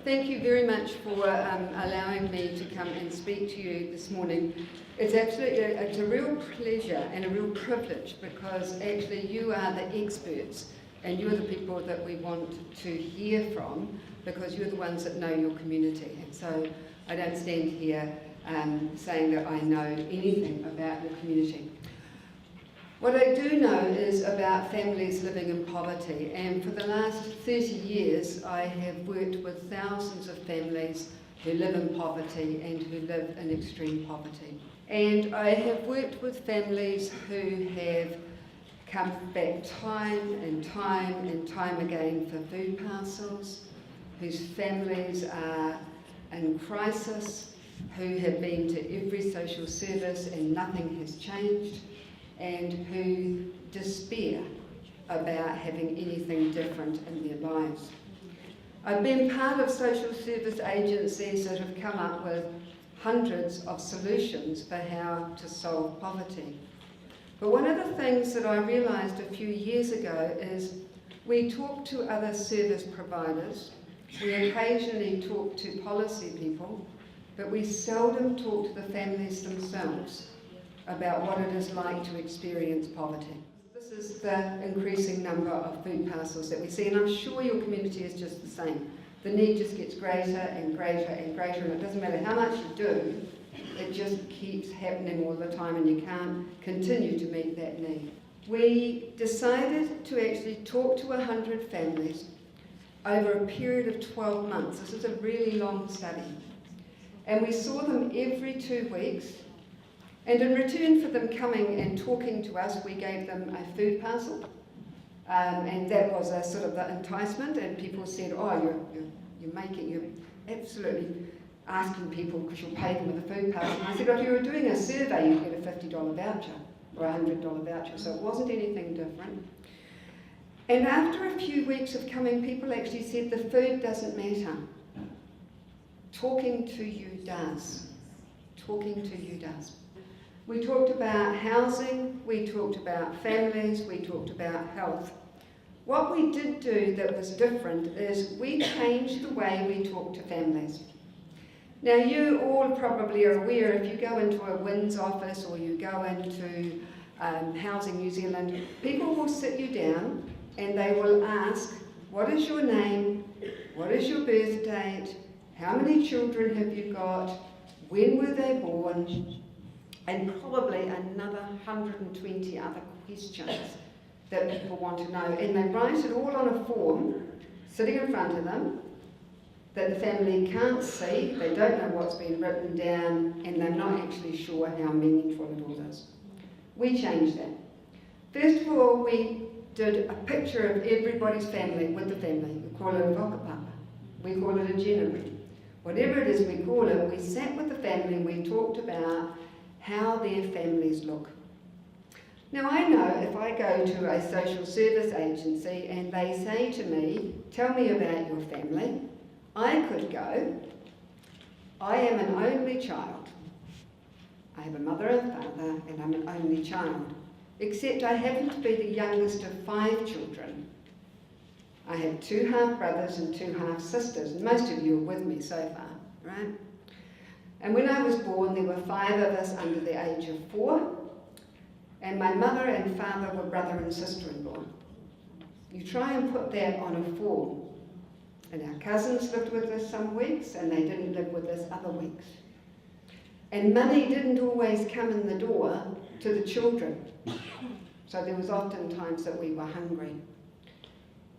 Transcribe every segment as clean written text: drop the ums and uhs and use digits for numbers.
thank you very much for allowing me to come and speak to you this morning. It's a real pleasure and a real privilege, because actually you are the experts and you're the people that we want to hear from, because you're the ones that know your community. And so I don't stand here saying that I know anything about your community. What I do know is about families living in poverty, and for the last 30 years I have worked with thousands of families who live in poverty and who live in extreme poverty. And I have worked with families who have come back time and time again for food parcels, whose families are in crisis, who have been to every social service and nothing has changed, and who despair about having anything different in their lives. I've been part of social service agencies that have come up with hundreds of solutions for how to solve poverty. But one of the things that I realised a few years ago is we talk to other service providers, we occasionally talk to policy people, but we seldom talk to the families themselves about what it is like to experience poverty. This is the increasing number of food parcels that we see, and I'm sure your community is just the same. The need just gets greater and greater and greater, and it doesn't matter how much you do, it just keeps happening all the time, and you can't continue to meet that need. We decided to actually talk to 100 families over a period of 12 months. This is a really long study. And we saw them every 2 weeks. And in return for them coming and talking to us, we gave them a food parcel. And that was a sort of the enticement. And people said, oh, you're absolutely asking people because you'll pay them with a food parcel. And I said, if you were doing a survey, you'd get a $50 voucher or a $100 voucher. So it wasn't anything different. And after a few weeks of coming, people actually said the food doesn't matter. Talking to you does. Talking to you does. We talked about housing, we talked about families, we talked about health. What we did do that was different is we changed the way we talk to families. Now you all probably are aware, if you go into a WINS office or you go into Housing New Zealand, people will sit you down and they will ask, what is your name, what is your birth date, how many children have you got, when were they born, and probably another 120 other questions that people want to know. And they write it all on a form, sitting in front of them, that the family can't see, they don't know what's been written down, and they're not actually sure how meaningful it all is. We changed that. First of all, we did a picture of everybody's family with the family. We call it a whakapapa. We call it a genera. Whatever it is we call it, we sat with the family and we talked about how their families look. Now I know if I go to a social service agency and they say to me, tell me about your family, I could go, I am an only child. I have a mother and father and I'm an only child, except I happen to be the youngest of 5 children. I have 2 half-brothers and 2 half-sisters, and most of you are with me so far, right? And when I was born, there were 5 of us under the age of 4, and my mother and father were brother and sister-in-law. You try and put that on a form, and our cousins lived with us some weeks, and they didn't live with us other weeks. And money didn't always come in the door to the children, so there was often times that we were hungry.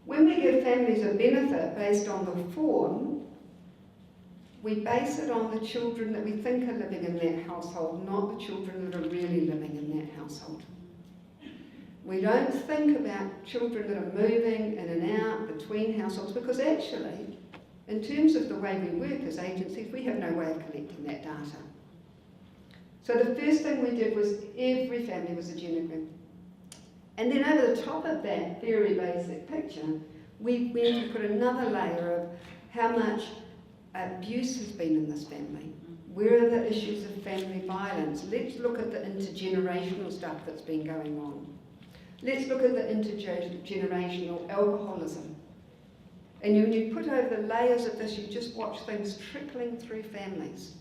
When we give families a benefit based on the form, we base it on the children that we think are living in that household, not the children that are really living in that household. We don't think about children that are moving in and out between households, because actually, in terms of the way we work as agencies, we have no way of collecting that data. So the first thing we did was every family was a genogram. And then over the top of that very basic picture, we went to put another layer of how much abuse has been in this family. Where are the issues of family violence? Let's look at the intergenerational stuff that's been going on. Let's look at the intergenerational alcoholism. And when you put over the layers of this, you just watch things trickling through families.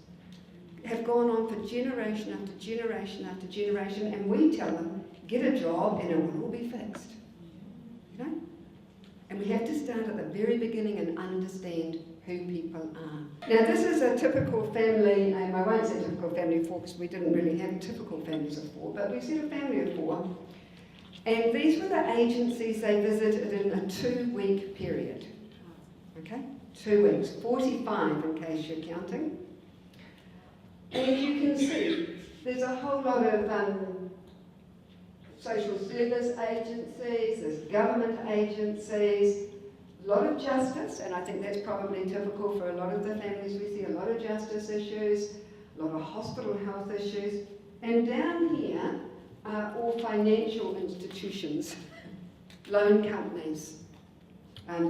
Have gone on for generation after generation after generation, and we tell them, get a job and it will all be fixed. You know? And we have to start at the very beginning and understand who people are. Now this is a typical family, and I won't say typical family of four because we didn't really have typical families of four, but we said a family of four. And these were the agencies they visited in a 2-week period. Okay? 2 weeks, 45 in case you're counting. And you can see there's a whole lot of social service agencies, there's government agencies, a lot of justice, and I think that's probably typical for a lot of the families we see, a lot of justice issues, a lot of hospital health issues, and down here are all financial institutions, loan companies,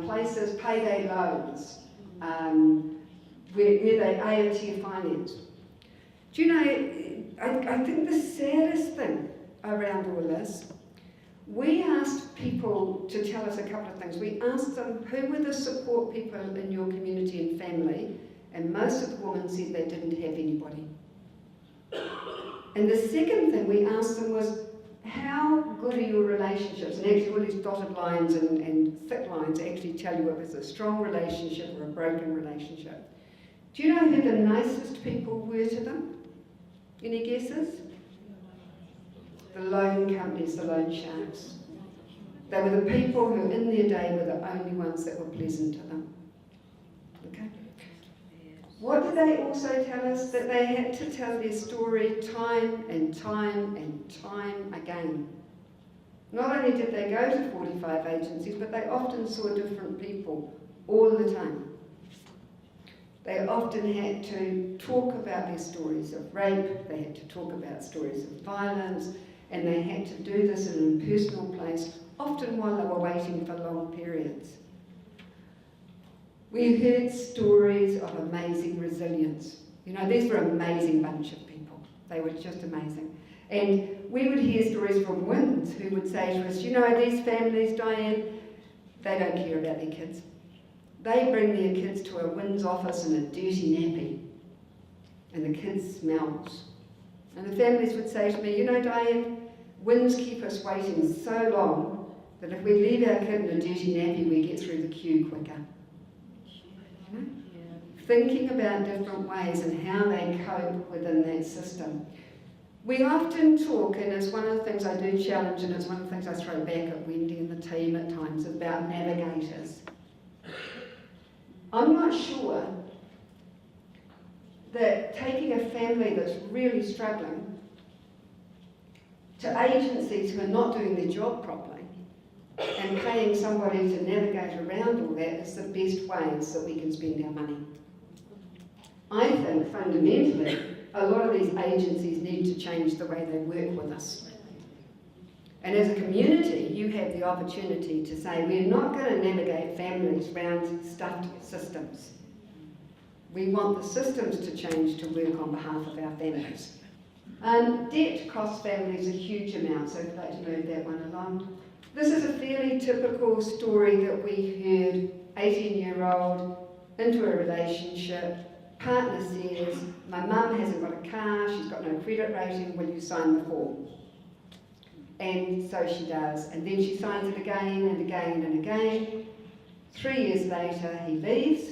places, payday loans, where they AOT finance. Do you know, I think the saddest thing around all this, we asked people to tell us a couple of things. We asked them who were the support people in your community and family, and most of the women said they didn't have anybody. And the second thing we asked them was, how good are your relationships? And actually all these dotted lines and thick lines actually tell you if it's a strong relationship or a broken relationship. Do you know who the nicest people were to them? Any guesses? The loan companies, the loan sharks. They were the people who in their day were the only ones that were pleasant to them. Okay? What did they also tell us? That they had to tell their story time and time and time again. Not only did they go to 45 agencies, but they often saw different people all the time. They often had to talk about their stories of rape, they had to talk about stories of violence, and they had to do this in an impersonal place, often while they were waiting for long periods. We heard stories of amazing resilience. You know, these were an amazing bunch of people. They were just amazing. And we would hear stories from WINS who would say to us, you know, these families, Diane, they don't care about their kids. They bring their kids to a WINS office in a dirty nappy, and the kids smells. And the families would say to me, you know, Diane, WINS keep us waiting so long that if we leave our kid in a dirty nappy, we get through the queue quicker. You know? Yeah. Thinking about different ways and how they cope within that system. We often talk, and it's one of the things I do challenge, and it's one of the things I throw back at Wendy and the team at times, about navigators. I'm not sure that taking a family that's really struggling to agencies who are not doing their job properly and paying somebody to navigate around all that is the best ways that we can spend our money. I think fundamentally a lot of these agencies need to change the way they work with us. And as a community, you have the opportunity to say, we're not going to navigate families around stuffed systems. We want the systems to change to work on behalf of our families. Debt costs families a huge amount, so I'd like to move that one along. This is a fairly typical story that we heard, 18-year-old, into a relationship, partner says, my mum hasn't got a car, she's got no credit rating, will you sign the form? And so she does, and then she signs it again and again and again. 3 years later, he leaves.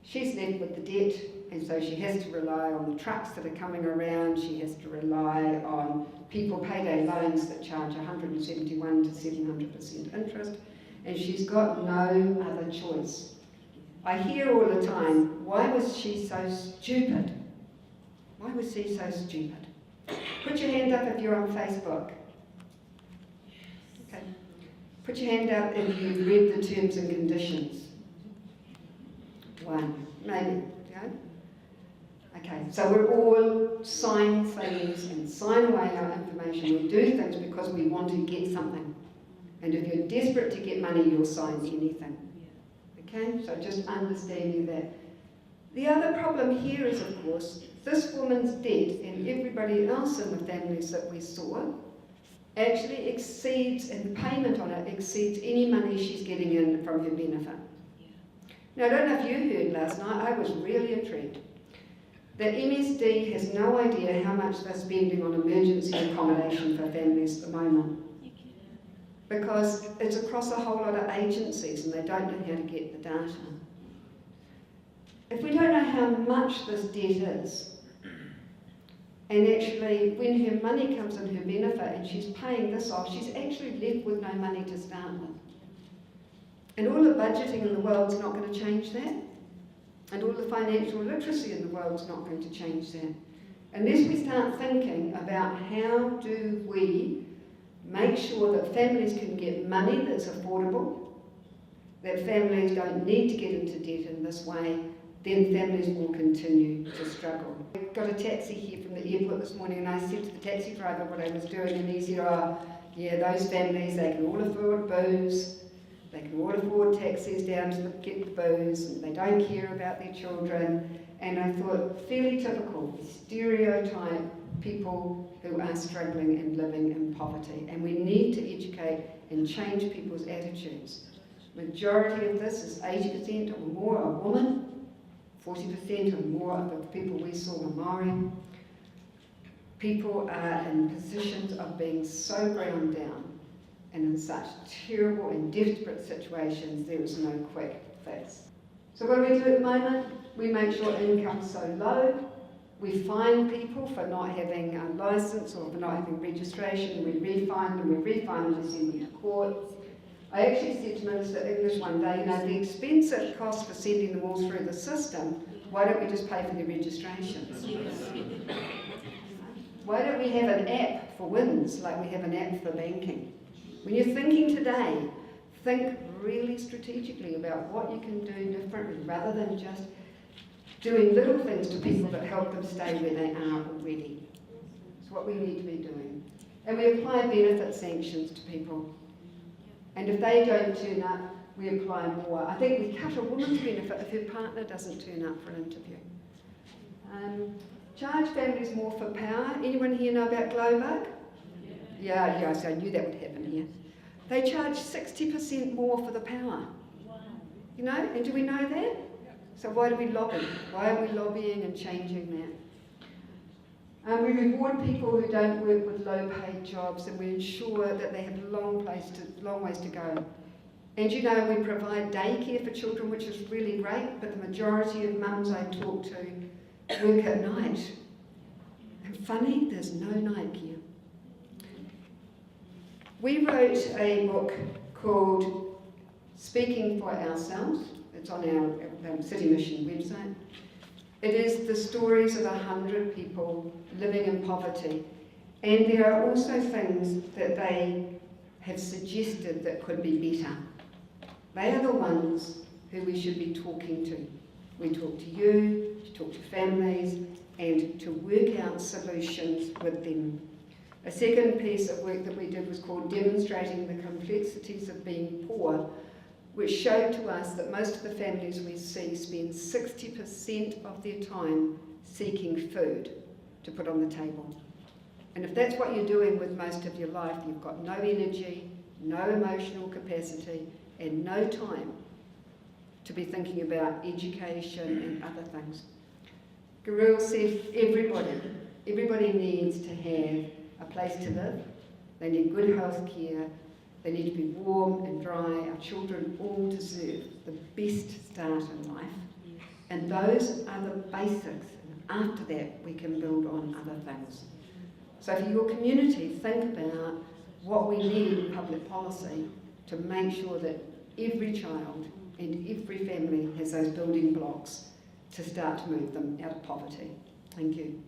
She's left with the debt, and so she has to rely on the trucks that are coming around. She has to rely on people payday loans that charge 171 to 700% interest, and she's got no other choice. I hear all the time, why was she so stupid? Why was she so stupid? Put your hand up if you're on Facebook. Okay. Put your hand up if you've read the terms and conditions. One, maybe. Yeah? Okay, so we're all sign things and sign away our information. We do things because we want to get something. And if you're desperate to get money, you'll sign anything. Okay, so just understanding that. The other problem here is, of course, this woman's debt and everybody else in the families that we saw actually exceeds, and payment on it exceeds any money she's getting in from her benefit. Now, I don't know if you heard last night, I was really intrigued that MSD has no idea how much they're spending on emergency accommodation for families at the moment, because it's across a whole lot of agencies and they don't know how to get the data. If we don't know how much this debt is, and actually when her money comes in her benefit and she's paying this off, she's actually left with no money to start with. And all the budgeting in the world's not going to change that. And all the financial literacy in the world's not going to change that. Unless we start thinking about how do we make sure that families can get money that's affordable, that families don't need to get into debt in this way, then families will continue to struggle. I got a taxi here from the airport this morning and I said to the taxi driver what I was doing, and he said, oh yeah, those families, they can all afford booze, they can all afford taxis down to get the booze, and they don't care about their children. And I thought, fairly typical, stereotype people who are struggling and living in poverty. And we need to educate and change people's attitudes. Majority of this is 80% or more are women, 40% or more of the people we saw were Maori. People are in positions of being so ground down and in such terrible and desperate situations, there is no quick fix. So what do we do at the moment? We make sure income's so low. We fine people for not having a licence or for not having registration. We refine them, and send them to court. I actually said to Minister English one day, you know, the expense it costs for sending them all through the system, why don't we just pay for their registrations? Why don't we have an app for WINS like we have an app for banking? When you're thinking today, think really strategically about what you can do differently rather than just doing little things to people that help them stay where they are already. It's what we need to be doing. And we apply benefit sanctions to people. And if they don't turn up, we apply more. I think we cut a woman's benefit if her partner doesn't turn up for an interview. Charge families more for power. Anyone here know about Globug? Yeah, so I knew that would happen here. They charge 60% more for the power. You know, and do we know that? So why do we lobby? Why are we lobbying and changing that? We reward people who don't work with low-paid jobs, and we ensure that they have long ways to go. And you know, we provide daycare for children, which is really great, but the majority of mums I talk to work at night. And funny, there's no night care. We wrote a book called Speaking for Ourselves. It's on our City Mission website. It is the stories of 100 people living in poverty. And there are also things that they have suggested that could be better. They are the ones who we should be talking to. We talk to you, to talk to families, and to work out solutions with them. A second piece of work that we did was called Demonstrating the Complexities of Being Poor, which showed to us that most of the families we see spend 60% of their time seeking food to put on the table. And if that's what you're doing with most of your life, you've got no energy, no emotional capacity, and no time to be thinking about education and other things. Gurul said everybody needs to have a place to live, they need good health care, they need to be warm and dry. Our children all deserve the best start in life. And those are the basics. And after that, we can build on other things. So for your community, think about what we need in public policy to make sure that every child and every family has those building blocks to start to move them out of poverty. Thank you.